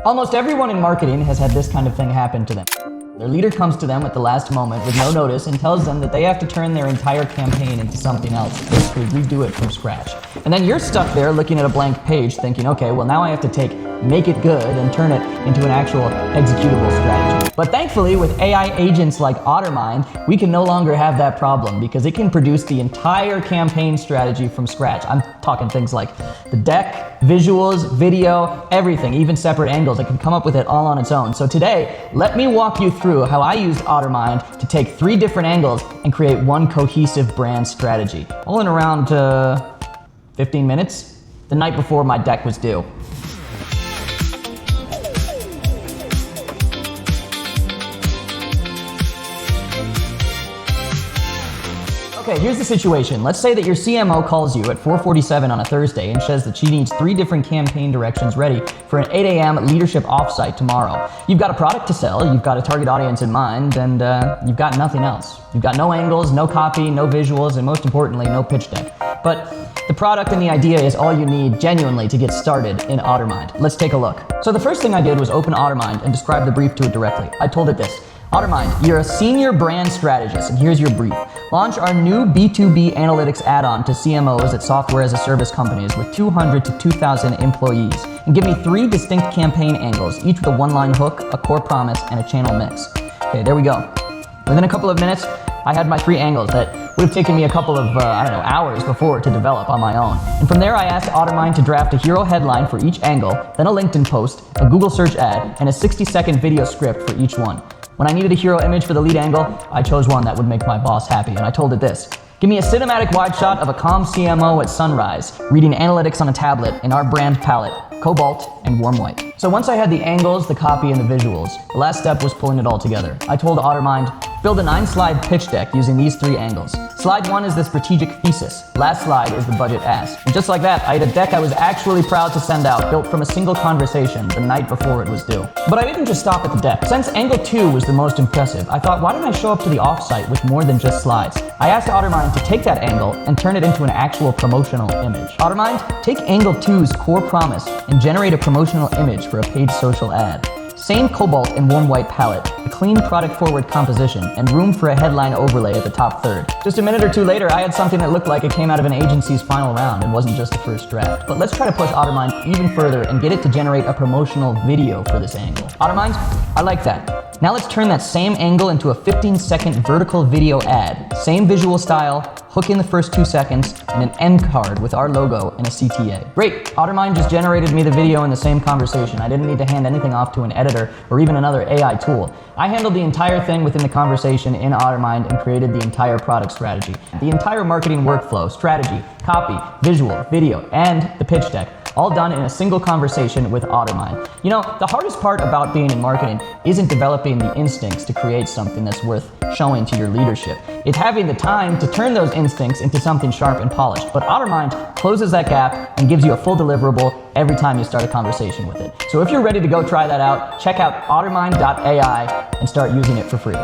Almost everyone in marketing has had this kind of thing happen to them. Their leader comes to them at the last moment with no notice and tells them that they have to turn their entire campaign into something else, basically redo it from scratch. And then you're stuck there looking at a blank page thinking, okay, well now I have to make it good and turn it into an actual executable strategy. But thankfully, with AI agents like Ottermind, we can no longer have that problem because it can produce the entire campaign strategy from scratch. I'm talking things like the deck, visuals, video, everything, even separate angles. It can come up with it all on its own. So today, let me walk you through how I used Ottermind to take 3 different angles and create one cohesive brand strategy. All in around 15 minutes, the night before my deck was due. Okay, here's the situation. Let's say that your CMO calls you at 4:47 on a Thursday and says that she needs 3 different campaign directions ready for an 8 a.m. leadership offsite tomorrow. You've got a product to sell, you've got a target audience in mind, and you've got nothing else. You've got no angles, no copy, no visuals, and most importantly, no pitch deck. But the product and the idea is all you need genuinely to get started in Ottermind. Let's take a look. So the first thing I did was open Ottermind and describe the brief to it directly. I told it this: Ottermind, you're a senior brand strategist, and here's your brief. Launch our new B2B analytics add-on to CMOs at software as a service companies with 200 to 2,000 employees. And give me 3 distinct campaign angles, each with a one-line hook, a core promise, and a channel mix. Okay, there we go. Within a couple of minutes, I had my 3 angles that would have taken me a couple of, hours before to develop on my own. And from there, I asked Ottermind to draft a hero headline for each angle, then a LinkedIn post, a Google search ad, and a 60-second video script for each one. When I needed a hero image for the lead angle, I chose one that would make my boss happy, and I told it this: give me a cinematic wide shot of a calm CMO at sunrise, reading analytics on a tablet in our brand palette, cobalt and warm white. So once I had the angles, the copy, and the visuals, the last step was pulling it all together. I told Ottermind, build a 9-slide pitch deck using these 3 angles. Slide 1 is the strategic thesis. Last slide is the budget ask. And just like that, I had a deck I was actually proud to send out, built from a single conversation the night before it was due. But I didn't just stop at the deck. Since angle 2 was the most impressive, I thought, why don't I show up to the offsite with more than just slides? I asked Ottermind to take that angle and turn it into an actual promotional image. Ottermind, take angle 2's core promise and generate a promotional image for a paid social ad. Same cobalt and warm white palette, a clean product-forward composition, and room for a headline overlay at the top third. Just a minute or 2 later, I had something that looked like it came out of an agency's final round and wasn't just a first draft. But let's try to push Ottermind even further and get it to generate a promotional video for this angle. Ottermind, I like that. Now let's turn that same angle into a 15-second vertical video ad. Same visual style, hook in the first 2 seconds, and an end card with our logo and a CTA. Great, Ottermind just generated me the video in the same conversation. I didn't need to hand anything off to an editor or even another AI tool. I handled the entire thing within the conversation in Ottermind and created the entire product strategy. The entire marketing workflow, strategy, copy, visual, video, and the pitch deck, all done in a single conversation with Ottermind. You know, the hardest part about being in marketing isn't developing the instincts to create something that's worth showing to your leadership. It's having the time to turn those instincts into something sharp and polished. But Ottermind closes that gap and gives you a full deliverable every time you start a conversation with it. So if you're ready to go try that out, check out ottermind.ai and start using it for free.